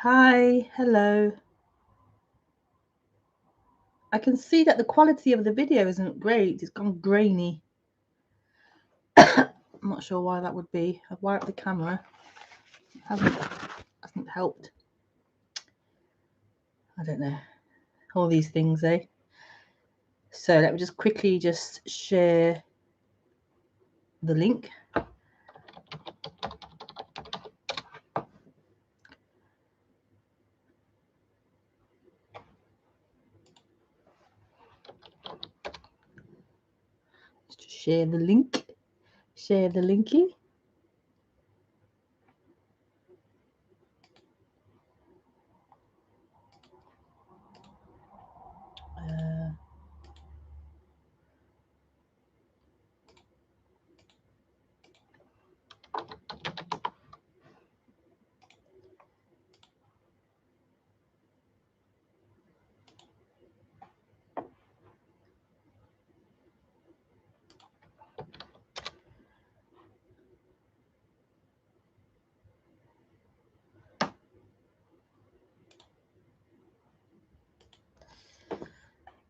Hi, hello. I can see that the quality of the video isn't great. It's gone grainy. I'm not sure why that would be. I've wired up the camera. It hasn't helped. I don't know. All these things, eh? So let me just quickly share the link. Just share the link. Share the linky.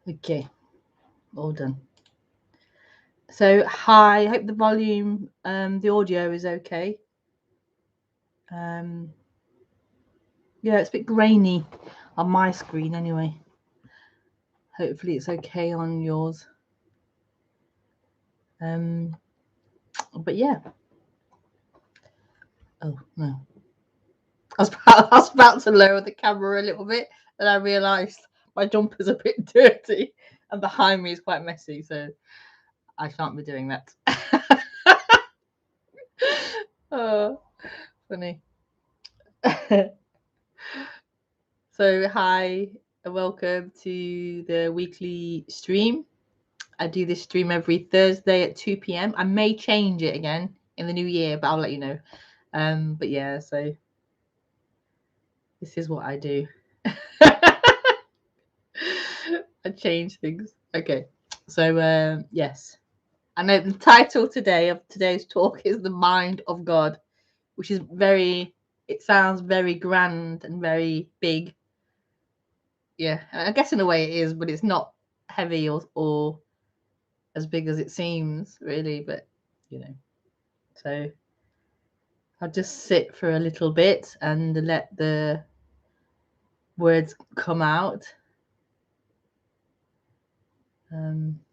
Okay, all done. So hi, hope the volume, the audio is okay. Yeah, it's a bit grainy on my screen anyway. Hopefully it's okay on yours. But yeah. Oh no. I was about to lower the camera a little bit, and I realised my jumper's a bit dirty, and behind me is quite messy, so I shan't be doing that. Oh, funny. So hi, and welcome to the weekly stream. I do this stream every Thursday at 2 p.m. I may change it again in the new year, but I'll let you know. But yeah, so this is what I do. I change things. Okay, so yes, I know the title today of today's talk is the mind of God, which is it sounds very grand and very big. Yeah, I guess in a way it is, but it's not heavy or as big as it seems, really. But you know, so I'll just sit for a little bit and let the words come out.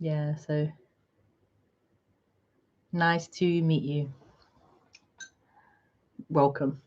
Yeah, so nice to meet you. Welcome.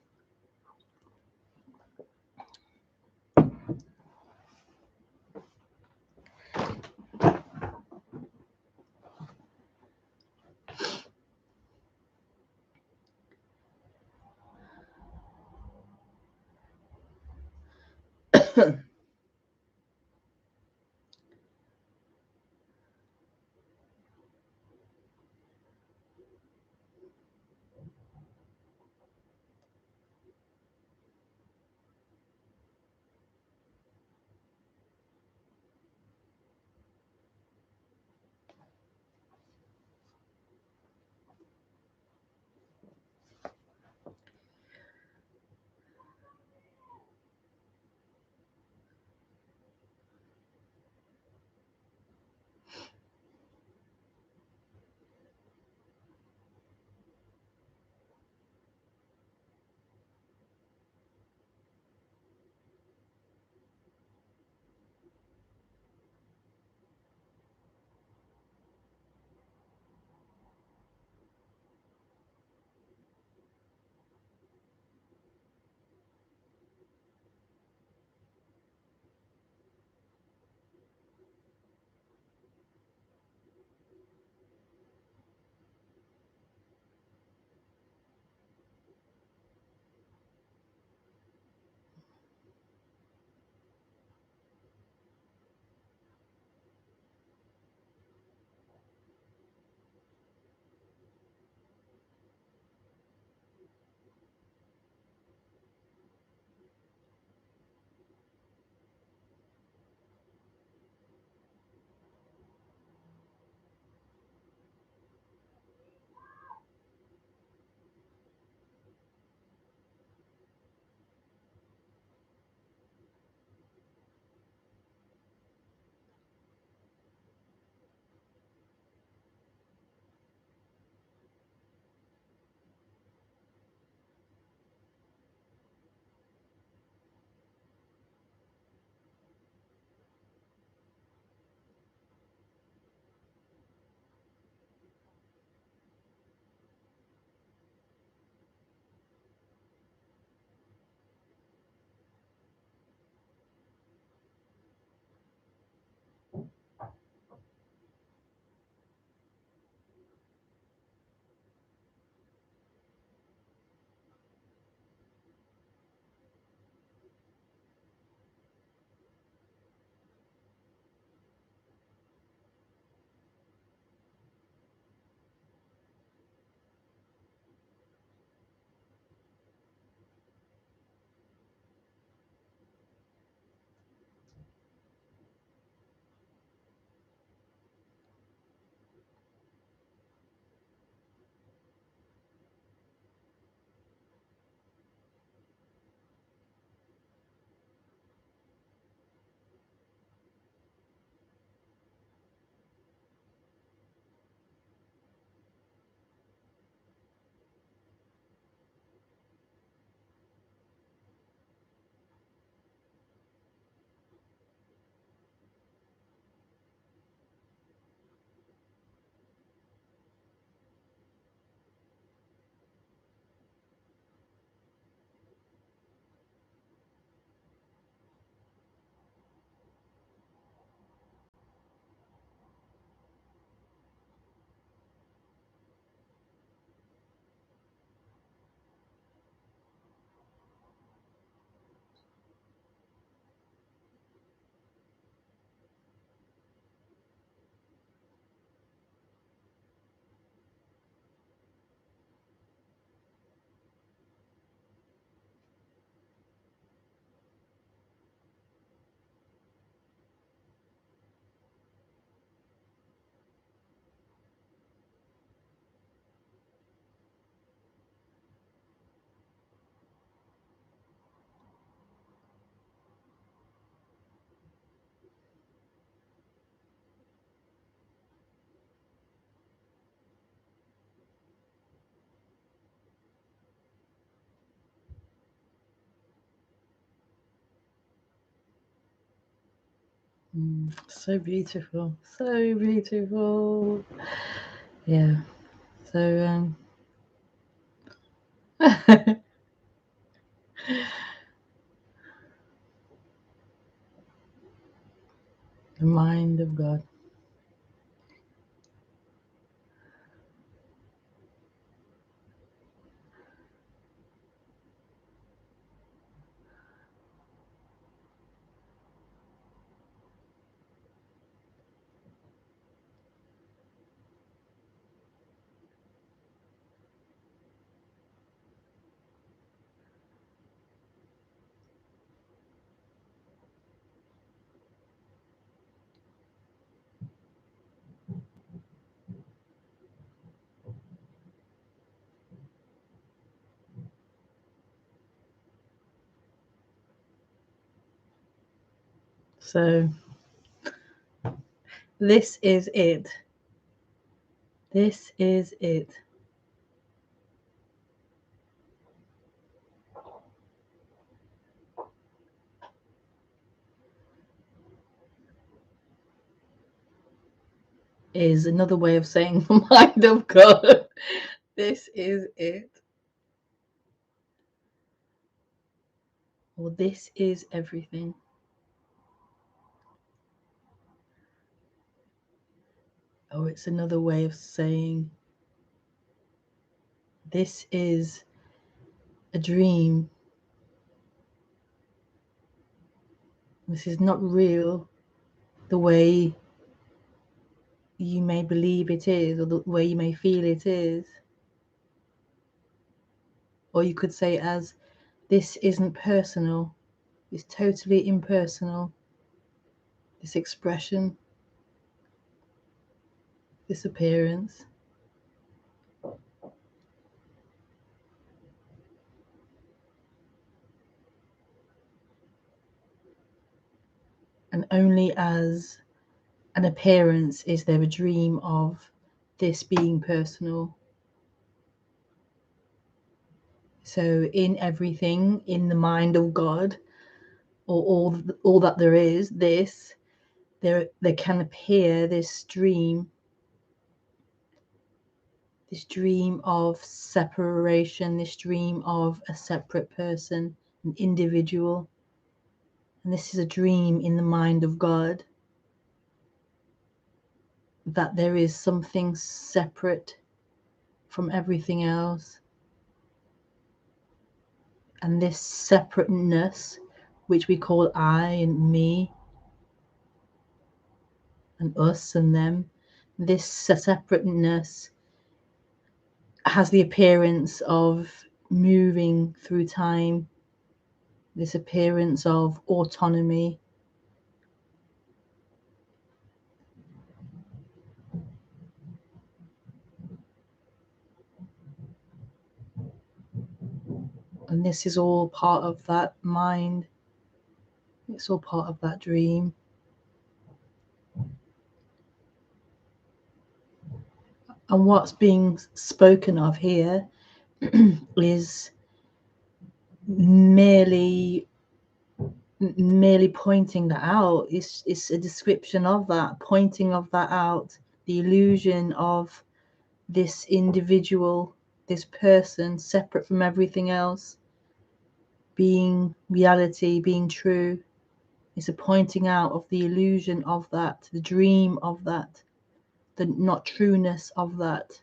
So beautiful, so beautiful. Yeah. So the mind of God. So this is it. This is it. Is another way of saying the mind of God. This is it. Or this is everything. Or it's another way of saying this is a dream. This is not real the way you may believe it is, or the way you may feel it is. Or you could say it as this isn't personal. It's totally impersonal. This expression, this appearance. And only as an appearance is there a dream of this being personal. So in everything, in the mind of God, or all that there is, there can appear this dream of separation, this dream of a separate person, an individual. And this is a dream in the mind of God, that there is something separate from everything else. And this separateness, which we call I and me and us and them, this separateness has the appearance of moving through time, this appearance of autonomy. And this is all part of that mind. It's all part of that dream. And what's being spoken of here is merely pointing that out. It's a description of that, pointing of that out, the illusion of this individual, this person separate from everything else, being reality, being true. It's a pointing out of the illusion of that, the dream of that, the not trueness of that.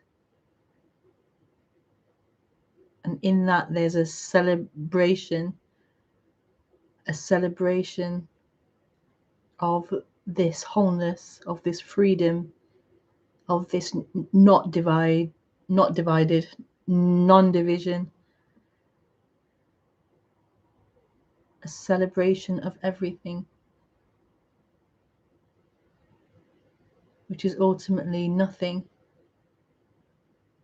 And in that there's a celebration of this wholeness, of this freedom, of this not divided, non-division, a celebration of everything, which is ultimately nothing,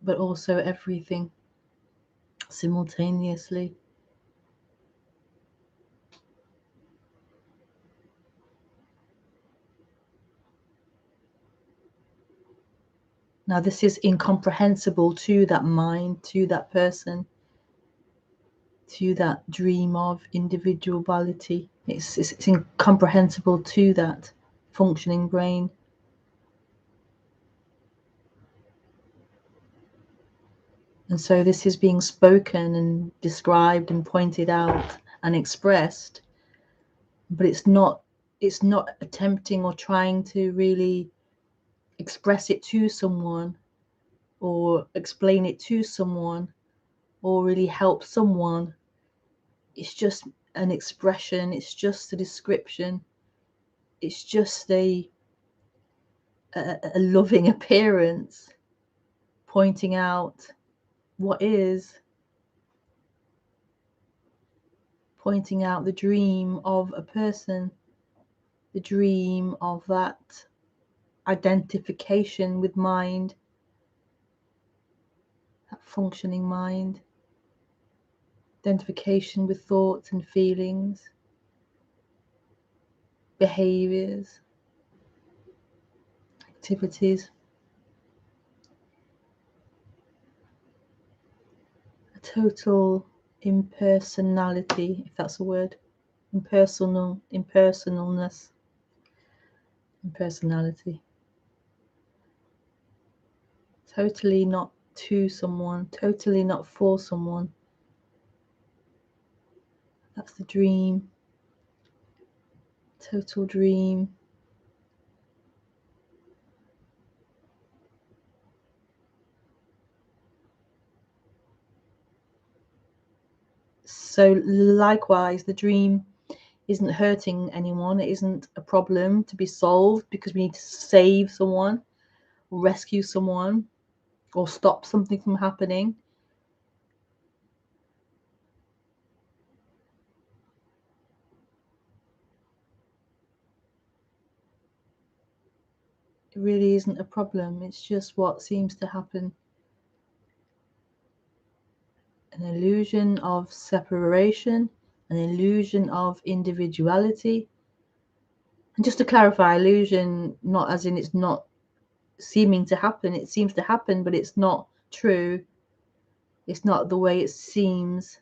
but also everything simultaneously. Now, this is incomprehensible to that mind, to that person, to that dream of individuality. It's incomprehensible to that. functioning brain. And so this is being spoken and described and pointed out and expressed, but it's not attempting or trying to really express it to someone or explain it to someone or really help someone. It's just an expression, it's just a description, it's just a loving appearance pointing out what is, pointing out the dream of a person, the dream of that identification with mind, that functioning mind, identification with thoughts and feelings, behaviors, activities. A total impersonality, if that's a word. Impersonalness, impersonality. Totally not to someone, totally not for someone. That's the dream. Total dream. So likewise, the dream isn't hurting anyone. It isn't a problem to be solved because we need to save someone or rescue someone or stop something from happening. It really isn't a problem. It's just what seems to happen. An illusion of separation, an illusion of individuality. And just to clarify, illusion, not as in it's not seeming to happen. It seems to happen, but it's not true. It's not the way it seems.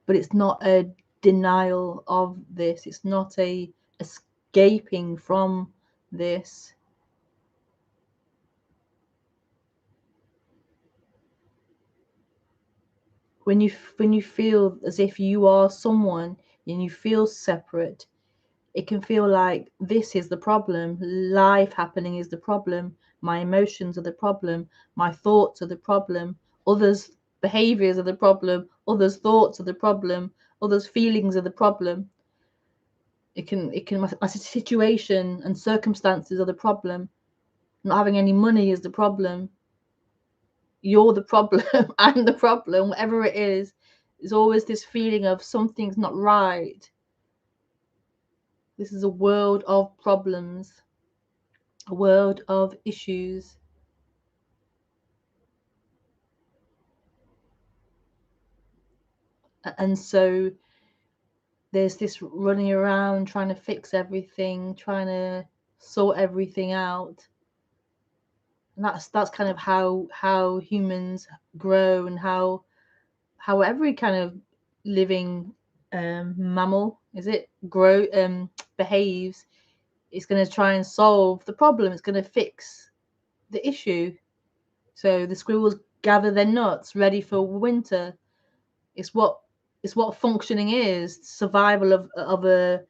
But it's not a denial of this. It's not a escaping from this. When you feel as if you are someone and you feel separate, it can feel like this is the problem. Life happening is the problem. My emotions are the problem. My thoughts are the problem. Others' behaviors are the problem. Others' thoughts are the problem. Others' feelings are the problem. It can my situation and circumstances are the problem. Not having any money is the problem. You're the problem. I'm the problem. Whatever it is, there's always this feeling of something's not right. This is a world of problems, a world of issues. And so there's this running around trying to fix everything, trying to sort everything out. And that's kind of how humans grow and how every kind of living mammal behaves. It's going to try and solve the problem. It's going to fix the issue. So the squirrels gather their nuts ready for winter. It's what functioning is. Survival of a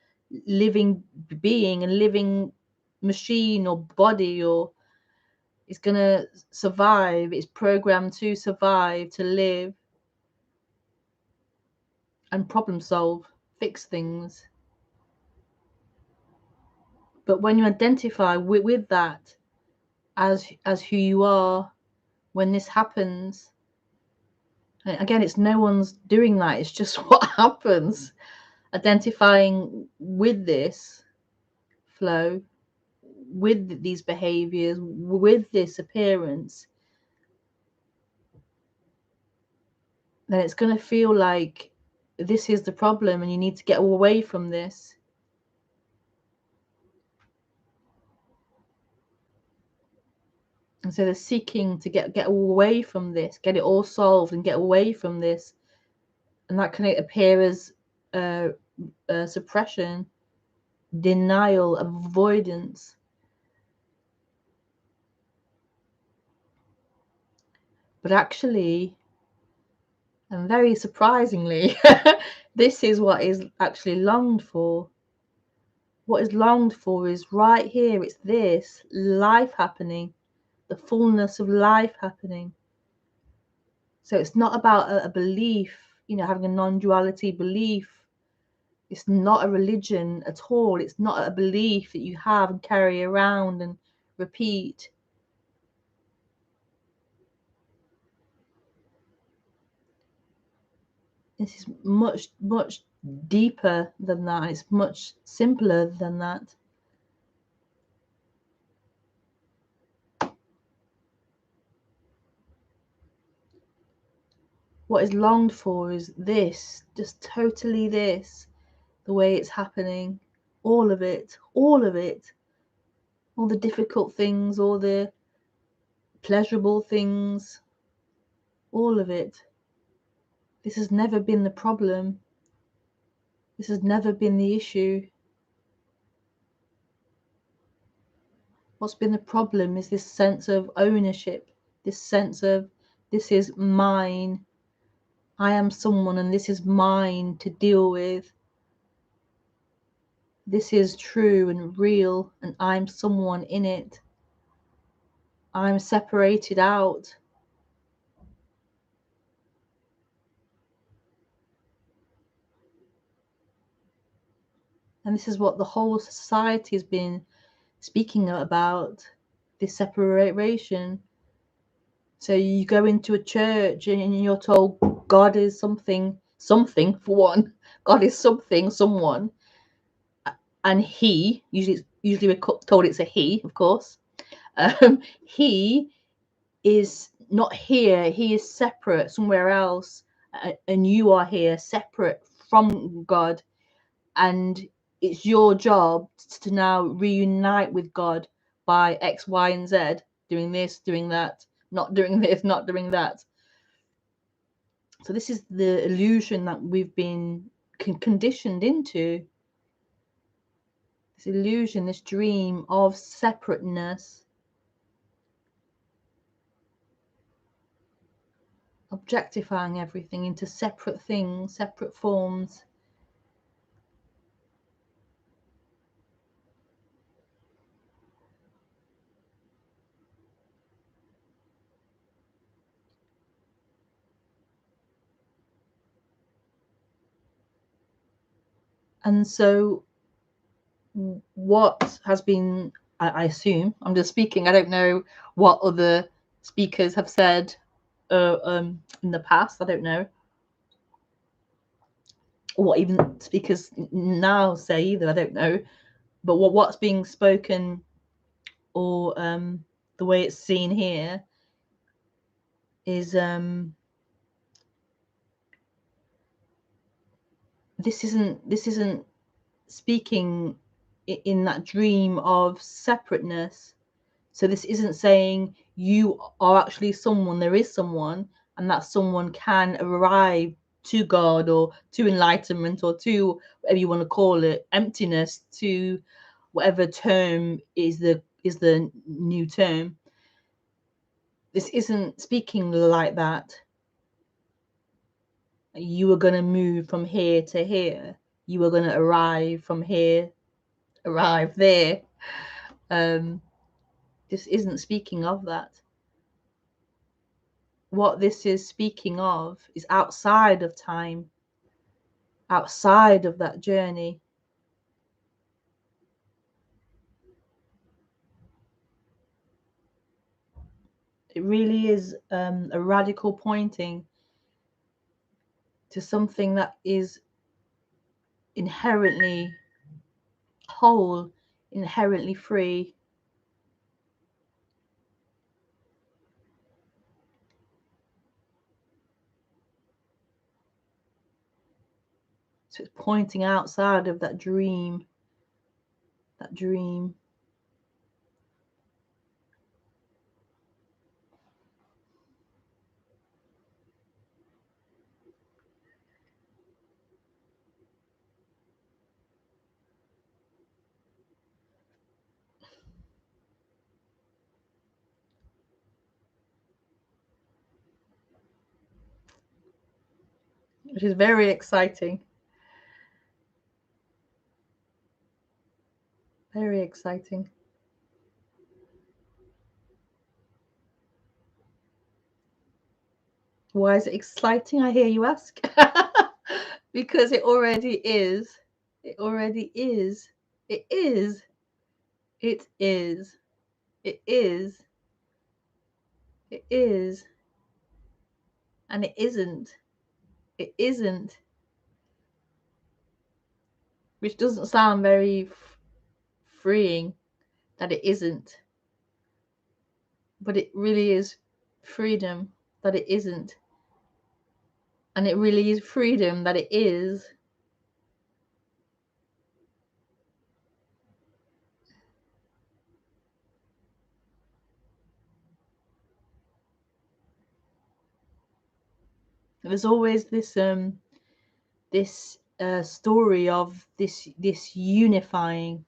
living being, a living machine or body, or it's going to survive. It's programmed to survive, to live and problem solve, fix things. But when you identify with that as who you are, when this happens, and again, it's no one's doing that. It's just what happens. Identifying with this flow, with these behaviors, with this appearance, then it's going to feel like this is the problem and you need to get away from this. And so they're seeking to get away from this, get it all solved and get away from this. And that can appear as suppression, denial, avoidance. But actually, and very surprisingly, this is what is actually longed for. What is longed for is right here. It's this life happening, the fullness of life happening. So it's not about a belief, having a non-duality belief. It's not a religion at all. It's not a belief that you have and carry around and repeat. This is much, much deeper than that. It's much simpler than that. What is longed for is this, just totally this, the way it's happening, all of it, all of it, all the difficult things, all the pleasurable things, all of it. This has never been the problem. This has never been the issue. What's been the problem is this sense of ownership, this sense of this is mine. I am someone and this is mine to deal with. This is true and real and I'm someone in it. I'm separated out. And this is what the whole society has been speaking about, this separation. So you go into a church and you're told God is something for one. God is something, someone. And he, usually we're told it's a he, of course. He is not here. He is separate somewhere else. And you are here separate from God. And it's your job to now reunite with God by X, Y, and Z, doing this, doing that, not doing this, not doing that. So this is the illusion that we've been conditioned into. This illusion, this dream of separateness, objectifying everything into separate things, separate forms. And so what has been, I assume, I'm just speaking, I don't know what other speakers have said in the past, I don't know, or what even speakers now say either, I don't know, but what's being spoken or the way it's seen here is this isn't speaking in that dream of separateness. So this isn't saying you are actually someone, there is someone, and that someone can arrive to God or to enlightenment or to whatever you want to call it, emptiness, to whatever term is the new term. This isn't speaking like that. You are going to move from here to here. You are going to arrive from here, arrive there. This isn't speaking of that. What this is speaking of is outside of time, outside of that journey. It really is a radical pointing to something that is inherently whole, inherently free. So it's pointing outside of that dream, that dream. which is very exciting. Very exciting. Why is it exciting, I hear you ask? Because it already is. It already is. It is. It is. It is. It is. And it isn't. It isn't. Which doesn't sound very freeing, that it isn't. But it really is freedom that it isn't. And it really is freedom that it is. There's always this story of this unifying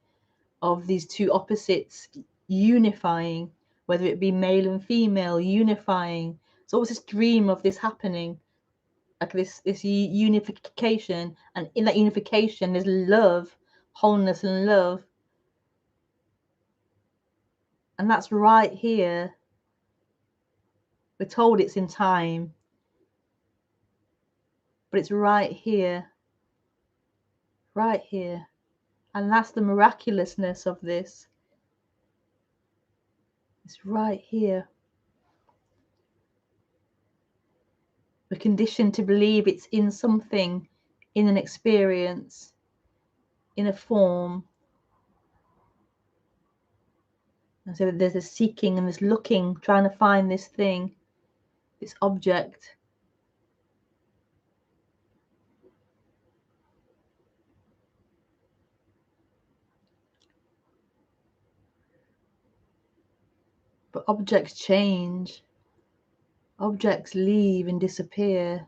of these two opposites, unifying, whether it be male and female, unifying. It's always this dream of this happening, like this unification, and in that unification there's love, wholeness and love, and that's right here. We're told it's in time, but it's right here, right here. And that's the miraculousness of this. It's right here. We're conditioned to believe it's in something, in an experience, in a form. And so there's this seeking and this looking, trying to find this thing, this object. But objects change. Objects leave and disappear.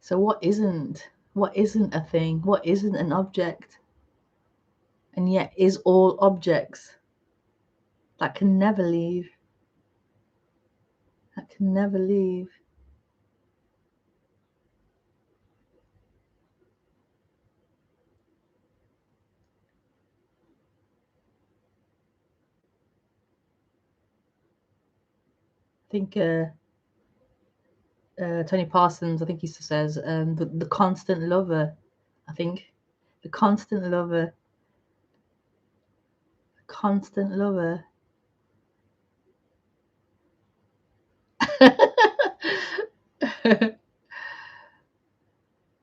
So what isn't? What isn't a thing? What isn't an object? And yet is all objects that can never leave. That can never leave. I think Tony Parsons, I think he says, the constant lover. I think the constant lover. The constant lover.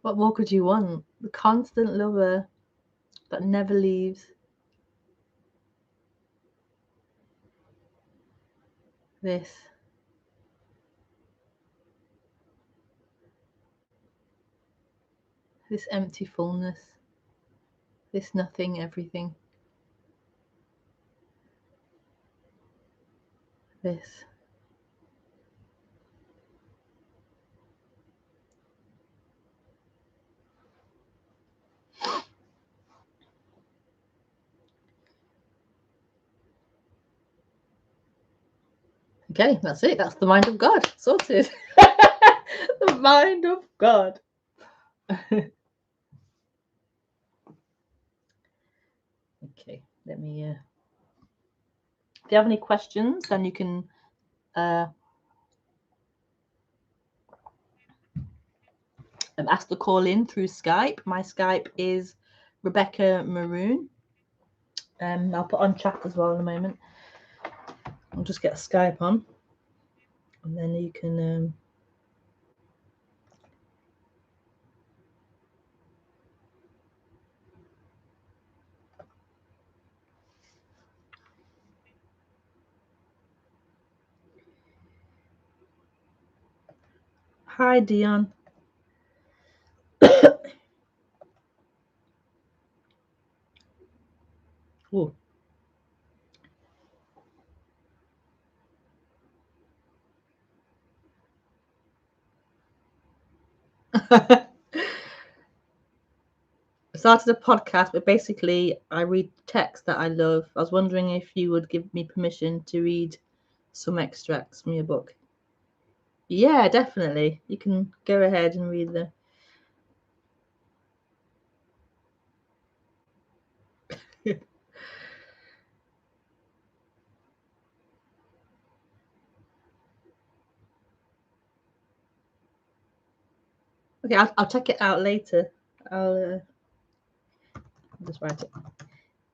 What more could you want? The constant lover that never leaves. This empty fullness, this nothing, everything, this. Okay, that's it. That's the mind of God. Sorted. The mind of God. Okay, let me... if you have any questions, then you can ask the call in through Skype. My Skype is Rebekah Maroon. I'll put on chat as well in a moment. I'll just get Skype on, and then you can... Hi, Dion. Oh. I started a podcast, but basically I read text that I love. I was wondering if you would give me permission to read some extracts from your book. Yeah, definitely. You can go ahead and read the. Okay, I'll check it out later. I'll just write it.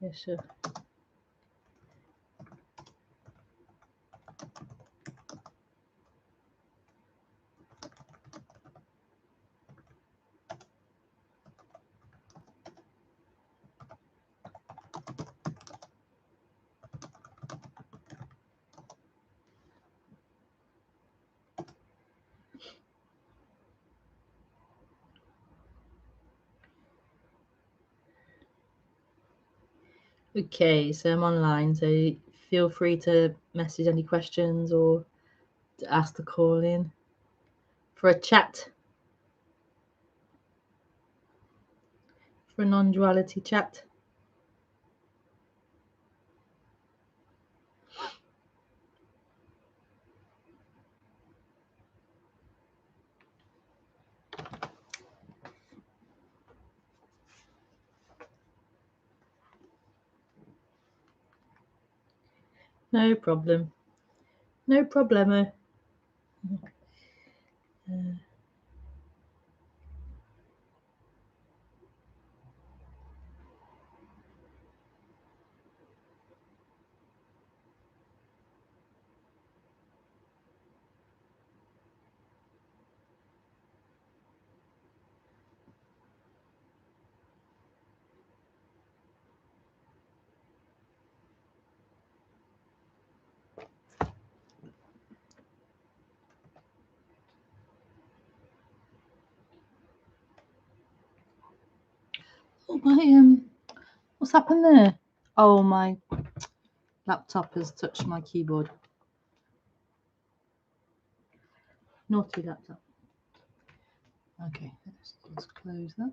Yeah, sure. Okay, so I'm online, so feel free to message any questions or to ask to call in for a chat, for a non-duality chat. No problem. No problemo. Oh my what's happened there? Oh, my laptop has touched my keyboard. Naughty laptop. Okay, let's just close that.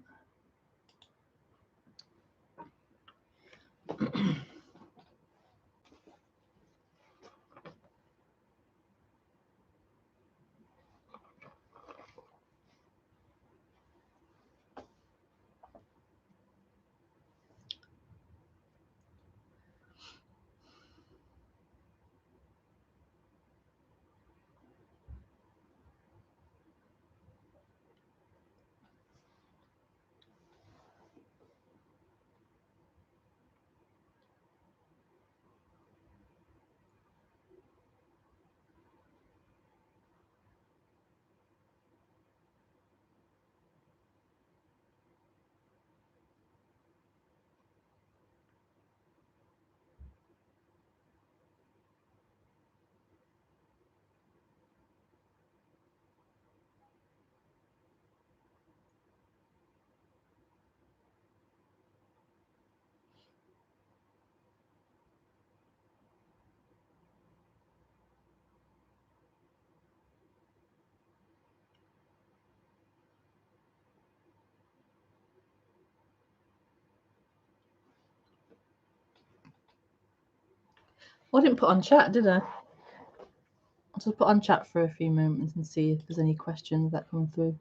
I didn't put on chat, did I? I'll just put on chat for a few moments and see if there's any questions that come through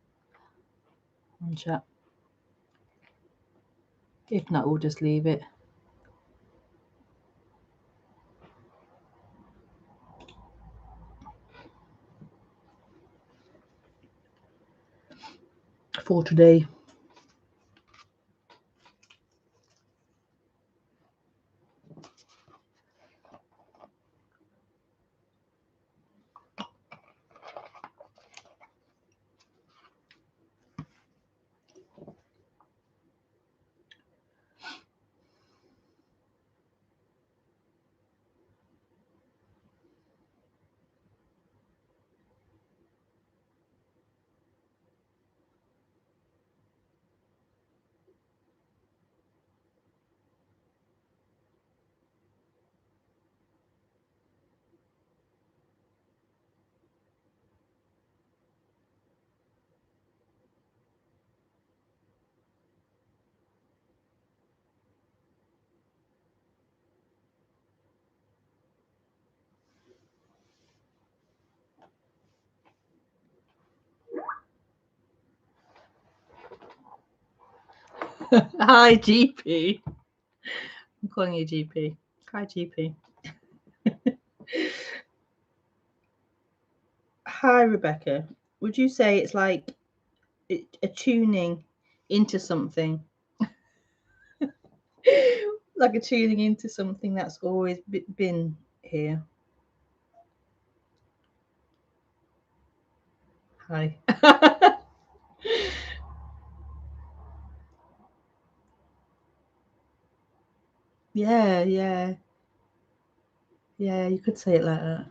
on chat. If not, we'll just leave it. For today. Hi, GP. I'm calling you GP. Hi, GP. Hi, Rebekah. Would you say it's like a tuning into something? Like a tuning into something that's always been here? Hi. Yeah, yeah. Yeah, you could say it like that.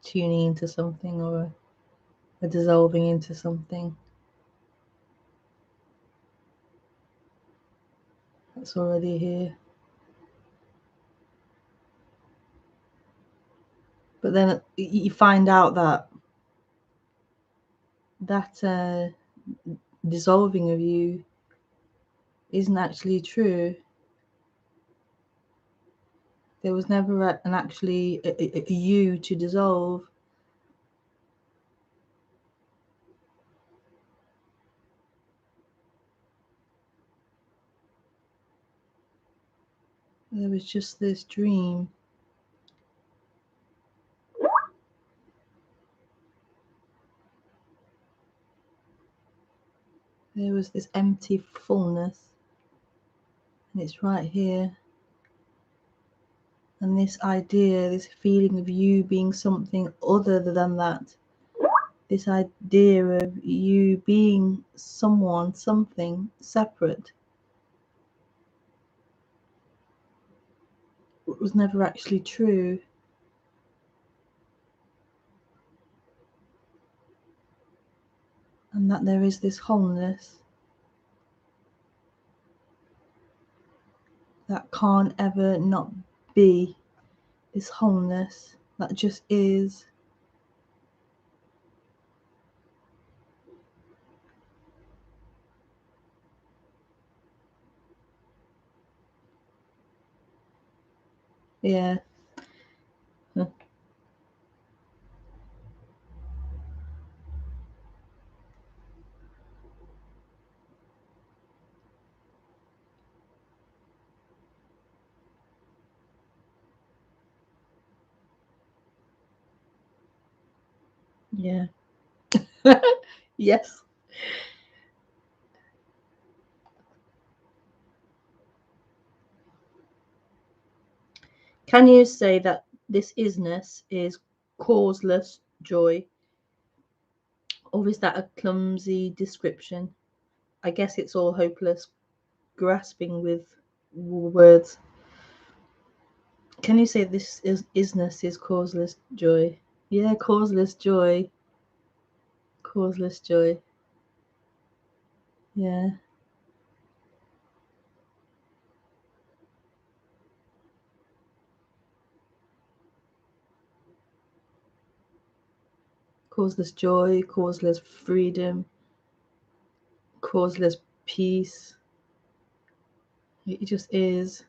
Tuning into something, or a dissolving into something that's already here. But then you find out that dissolving of you isn't actually true. There was never an actually a you to dissolve. There was just this dream. There was this empty fullness, and it's right here. And this idea, this feeling of you being something other than that, this idea of you being someone, something separate, was never actually true. And that there is this wholeness that can't ever not be, this wholeness that just is. Yeah. Yeah. Yes. Can you say that this isness is causeless joy? Or is that a clumsy description? I guess it's all hopeless grasping with words. Can you say this isness is causeless joy? Yeah, causeless joy. Causeless joy. Yeah. Causeless joy, causeless freedom, causeless peace. It just is.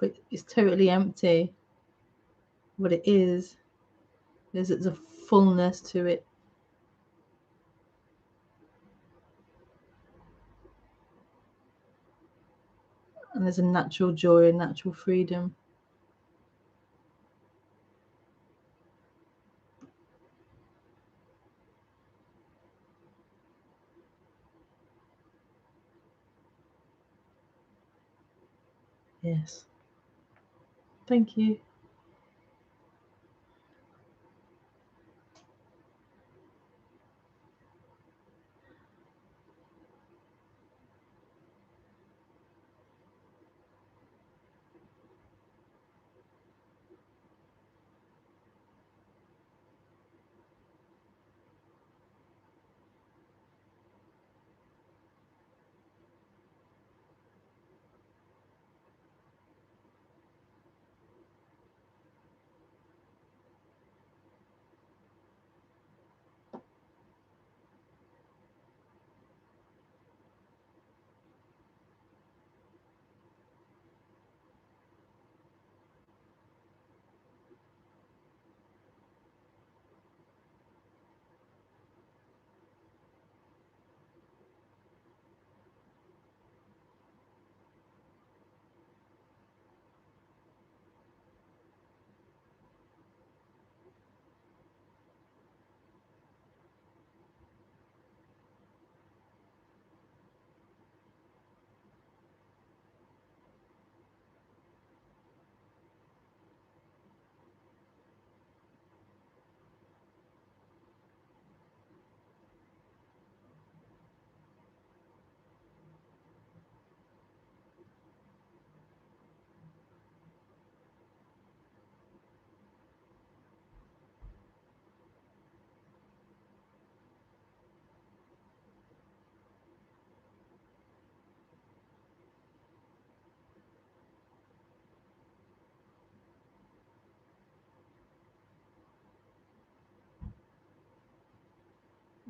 But it's totally empty. What it is it's a fullness to it. And there's a natural joy and natural freedom. Yes. Thank you.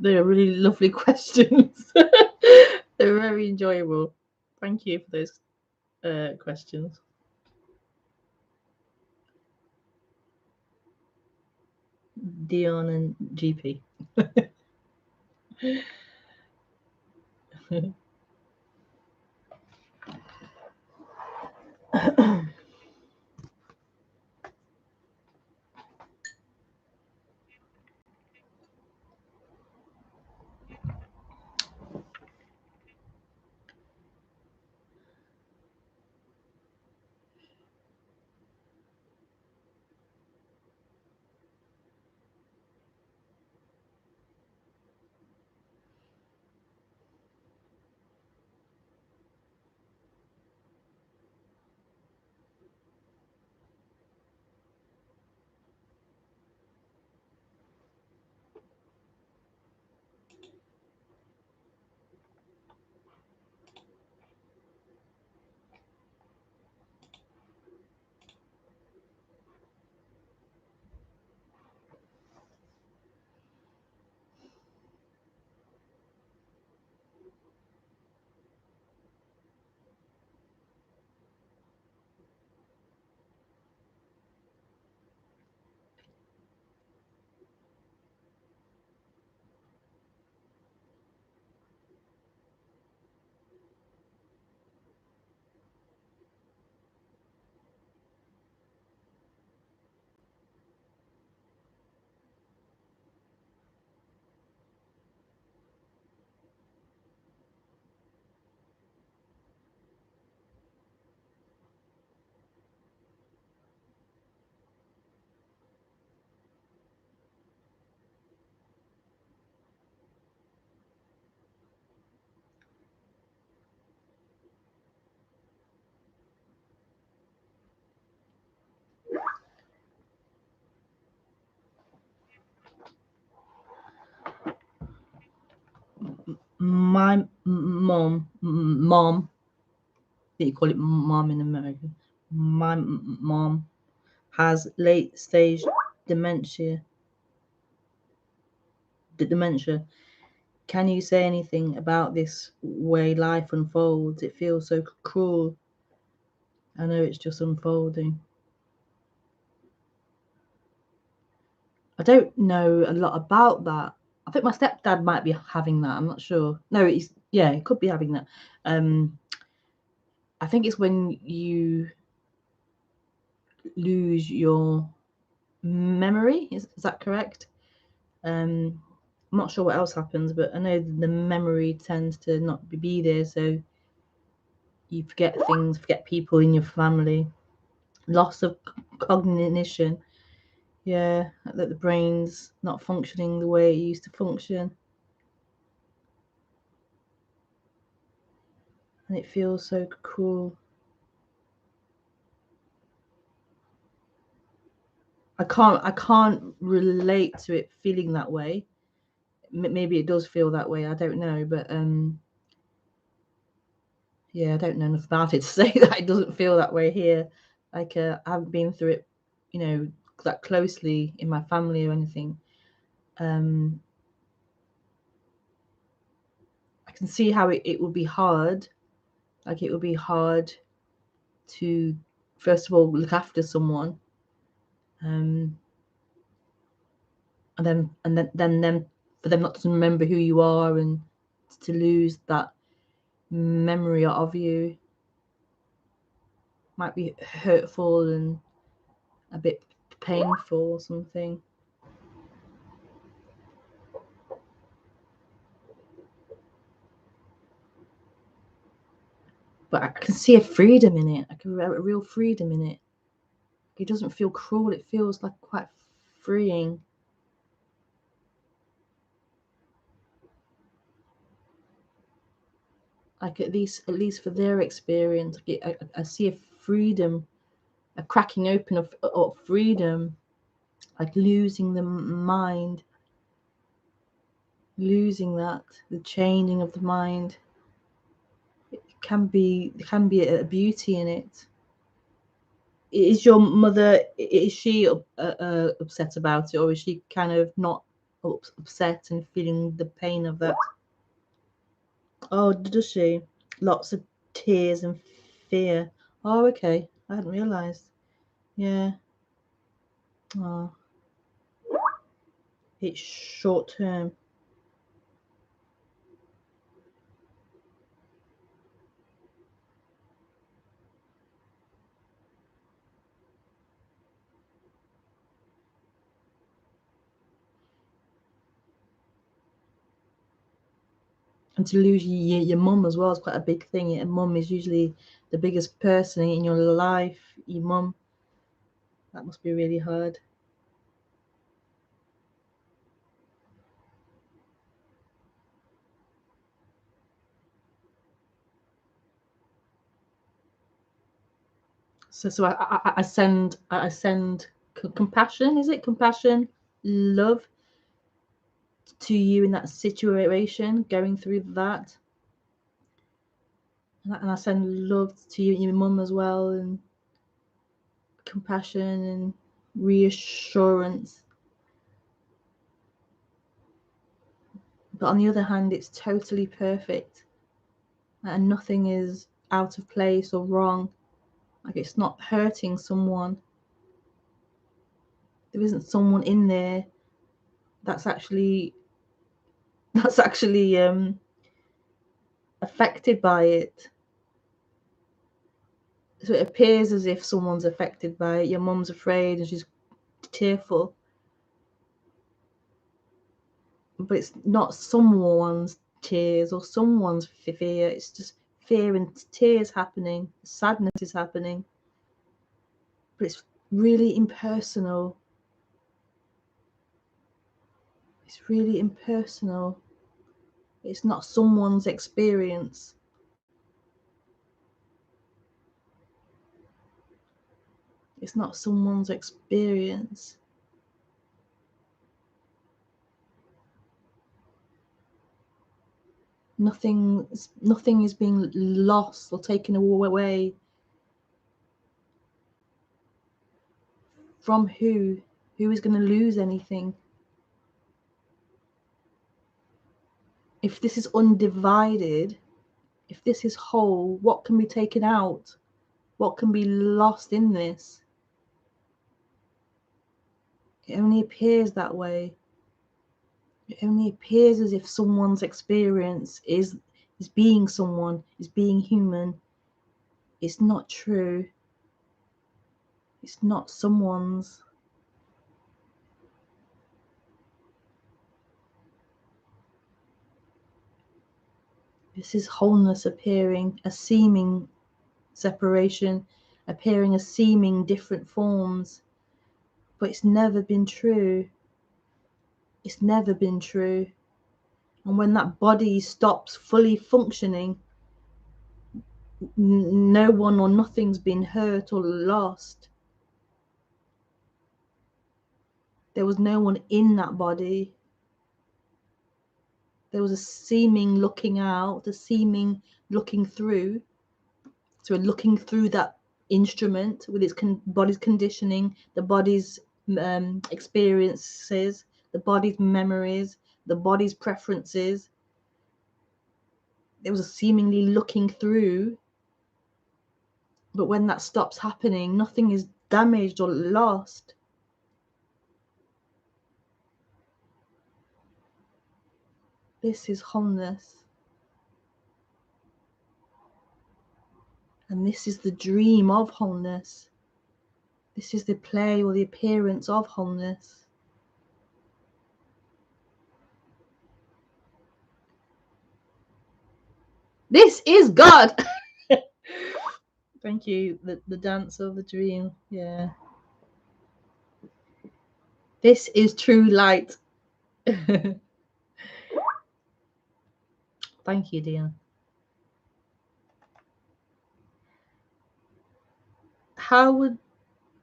They're really lovely questions. They're very enjoyable. Thank you for those questions. Dion and GP. My mom, you call it mom in America. My mom has late stage dementia. Dementia. Can you say anything about this way life unfolds? It feels so cruel. I know it's just unfolding. I don't know a lot about that. I think my stepdad might be having that. I'm not sure. No, he could be having that. I think it's when you lose your memory. Is that correct? I'm not sure what else happens, but I know the memory tends to not be there, so you forget things, forget people in your family. Loss of cognition. Yeah, that the brain's not functioning the way it used to function. And it feels so cruel. I can't relate to it feeling that way. Maybe it does feel that way. I don't know, but yeah, I don't know enough about it to say that it doesn't feel that way here. Like I haven't been through it, that closely in my family or anything. I can see how it would be hard. Like it would be hard to, first of all, look after someone, and then for them not to remember who you are and to lose that memory of you might be hurtful and a bit painful or something. But I can see a freedom in it. I can a real freedom in it. It doesn't feel cruel. It feels like quite freeing. Like at least for their experience, I see a freedom, a cracking open of freedom, like losing the mind, losing that, the changing of the mind. It can be a beauty in it. Is your mother, is she upset about it, or is she kind of not upset and feeling the pain of that. Oh, does she? Lots of tears and fear. Oh, okay. I hadn't realised. Yeah. Oh, it's short term. And to lose your mum as well is quite a big thing. Your mum is usually the biggest person in your life. Your mum. That must be really hard. So I send compassion. Is it compassion, love to you in that situation, going through that, and I send love to you and your mum as well, and compassion and reassurance. But on the other hand, it's totally perfect, and nothing is out of place or wrong. Like, it's not hurting someone. There isn't someone in there that's actually affected by it. So it appears as if someone's affected by it. Your mum's afraid and she's tearful, but it's not someone's tears or someone's fear. It's just fear and tears happening. Sadness is happening, but it's really impersonal. It's really impersonal. It's not someone's experience. It's not someone's experience. Nothing is being lost or taken away. From who? Who is going to lose anything? If this is undivided, if this is whole, what can be taken out? What can be lost in this? It only appears that way. It only appears as if someone's experience is being someone, is being human. It's not true. It's not someone's. This is wholeness appearing, a seeming separation, appearing as seeming different forms. But it's never been true. It's never been true. And when that body stops fully functioning, no one or nothing's been hurt or lost. There was no one in that body. There was a seeming looking out, a seeming looking through. So we're looking through that instrument with its body's conditioning, the body's experiences, the body's memories, the body's preferences. There was a seemingly looking through. But when that stops happening, nothing is damaged or lost. This is wholeness. And this is the dream of wholeness. This is the play or the appearance of wholeness. This is God. Thank you. The dance of the dream. Yeah. This is true light. Thank you, dear.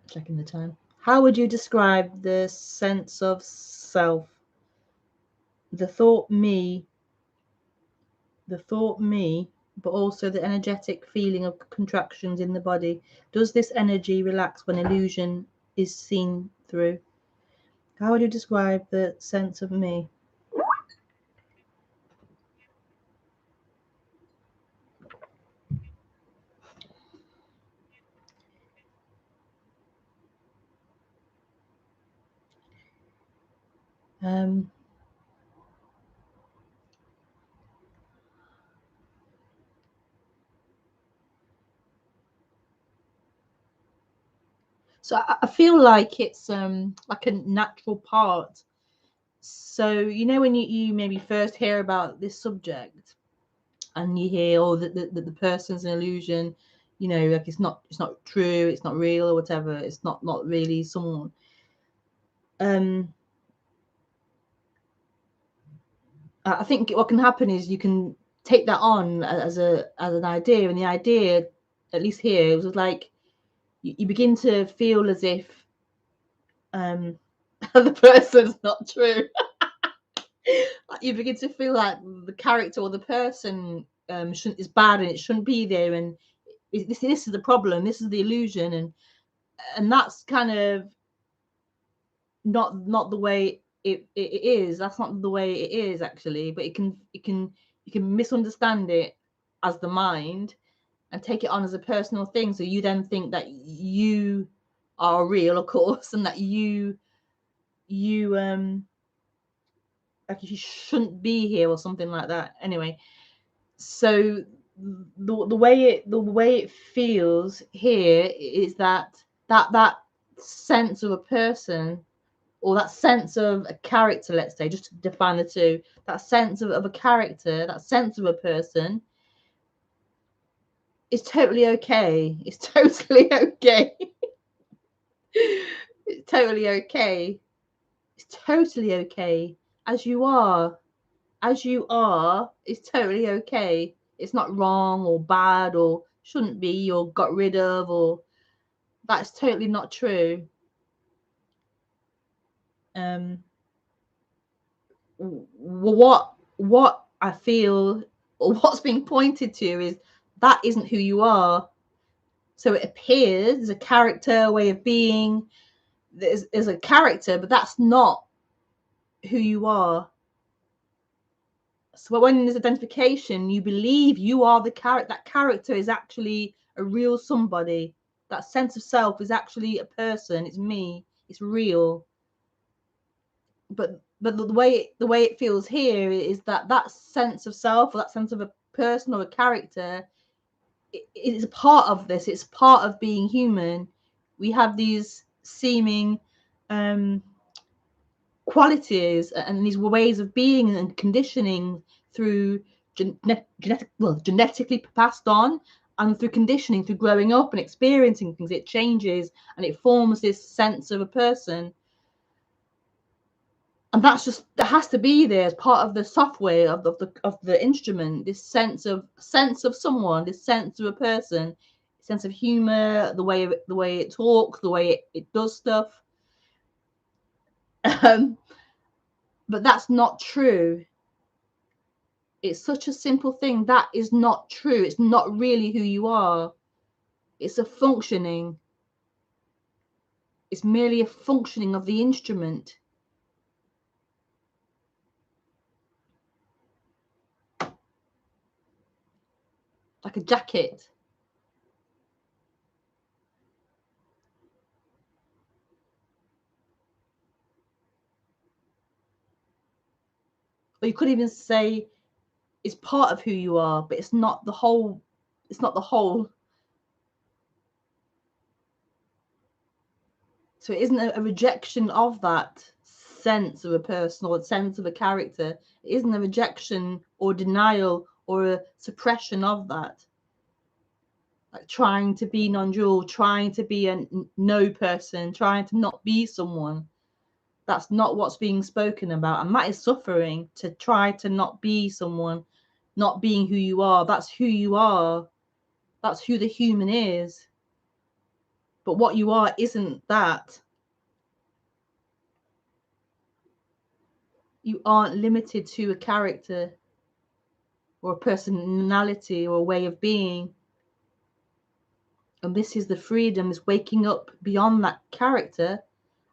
Checking the time. How would you describe the sense of self? The thought me, but also the energetic feeling of contractions in the body. Does this energy relax when illusion is seen through? How would you describe the sense of me? So I feel like it's like a natural part. So you know when you maybe first hear about this subject and you hear that the person's an illusion, you know, like it's not true, it's not real or whatever, it's not really someone. I think what can happen is you can take that on as an idea, and the idea, at least here, it was like you begin to feel as if the person's not true. You begin to feel like the character or the person is bad and it shouldn't be there, and this is the problem, this is the illusion, and that's kind of not the way it is. That's not the way it is actually, but you can misunderstand it as the mind and take it on as a personal thing. So you then think that you are real, of course, and that you like you shouldn't be here or something like that. Anyway, so the way it feels here is that sense of a person, or that sense of a character, let's say, just to define the two, that sense of a character, that sense of a person is totally okay. It's totally okay. It's totally okay. It's totally okay. As you are. As you are, it's totally okay. It's not wrong or bad or shouldn't be or got rid of, or that's totally not true. What I feel, or what's being pointed to, is that isn't who you are. So it appears there's a character, a way of being, there's a character, but that's not who you are. So when there's identification, you believe you are the character. That character is actually a real somebody. That sense of self is actually a person. It's me. It's real. But the way it feels here is that sense of self, or that sense of a person or a character, it is a part of this. It's part of being human. We have these seeming qualities and these ways of being and conditioning through genetically passed on, and through conditioning, through growing up and experiencing things. It changes and it forms this sense of a person, and that has to be there as part of the software of the instrument. This sense of someone, this sense of a person, sense of humor, the way it talks, the way it does stuff. But that's not true. It's such a simple thing. That is not true. It's not really who you are. It's a functioning. It's merely a functioning of the instrument. Like a jacket. Or you could even say it's part of who you are, but it's not the whole. It's not the whole. So it isn't a rejection of that sense of a person or a sense of a character. It isn't a rejection or denial or a suppression of that. Like trying to be non-dual, trying to be a no person, trying to not be someone. That's not what's being spoken about, and that is suffering. To try to not be someone, not being who you are. That's who you are. That's who the human is. But what you are isn't that. You aren't limited to a character or a personality or a way of being. And this is the freedom, is waking up beyond that character.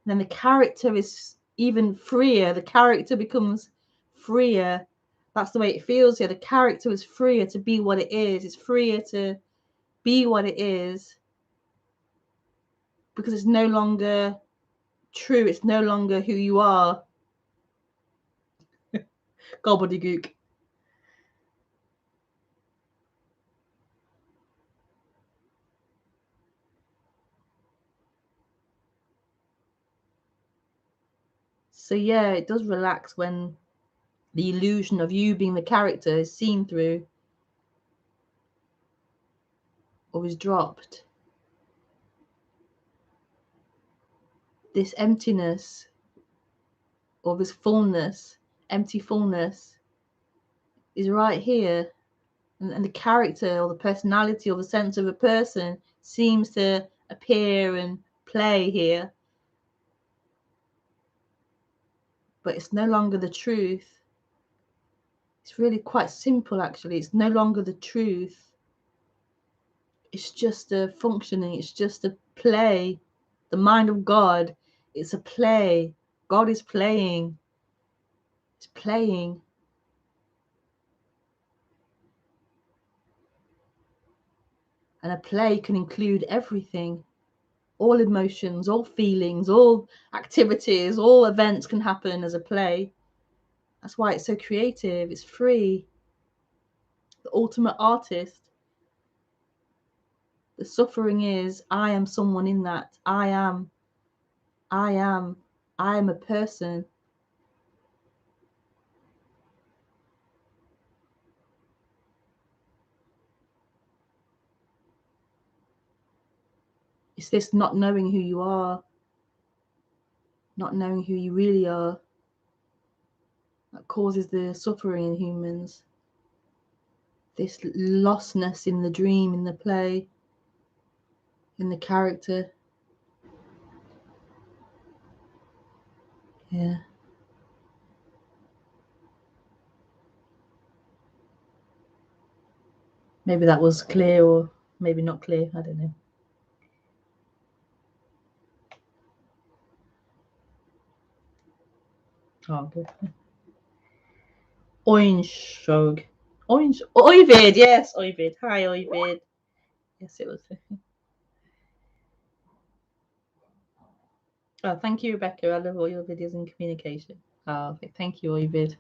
And then the character is even freer. The character becomes freer. That's the way it feels here. The character is freer to be what it is. It's freer to be what it is because it's no longer true. It's no longer who you are. Gobbledygook. So yeah, it does relax when the illusion of you being the character is seen through or is dropped. This emptiness or this fullness, empty fullness, is right here. And the character or the personality or the sense of a person seems to appear and play here. But it's no longer the truth. It's really quite simple, actually. It's no longer the truth. It's just a functioning. It's just a play. The mind of God, it's a play. God is playing. It's playing. And a play can include everything. All emotions, all feelings, all activities, all events can happen as a play. That's why it's so creative. It's free. The ultimate artist. The suffering is, I am someone in that. I am a person. It's this not knowing who you are, not knowing who you really are, that causes the suffering in humans. This lostness in the dream, in the play, in the character. Yeah. Maybe that was clear or maybe not clear. I don't know. Oh, good. Oinshog. Oivid, yes, Oivid. Hi, Oivid. Yes, it was. Oh, thank you, Rebekah. I love all your videos and communication. Oh, okay. Thank you, Oivid.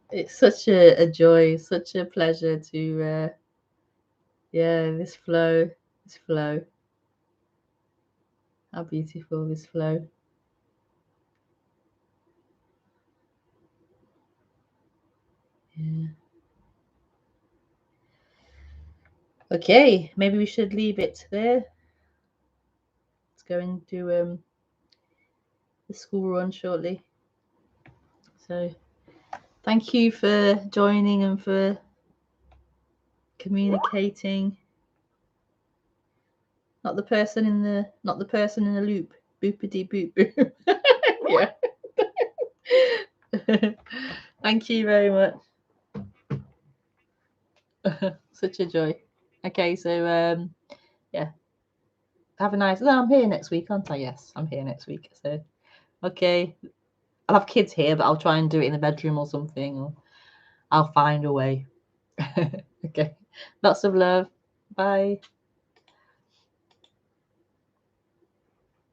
It's such a joy, such a pleasure to, yeah, this flow. How beautiful this flow. Yeah. Okay, maybe we should leave it there. Let's go and do the school run shortly. So thank you for joining and for communicating. Not the person in the loop. Boopity boop boop. Yeah. Thank you very much. Such a joy. Okay, so yeah. Have a nice. No, I'm here next week, aren't I? Yes, I'm here next week. So okay. I'll have kids here, but I'll try and do it in the bedroom or something, or I'll find a way. Okay. Lots of love. Bye.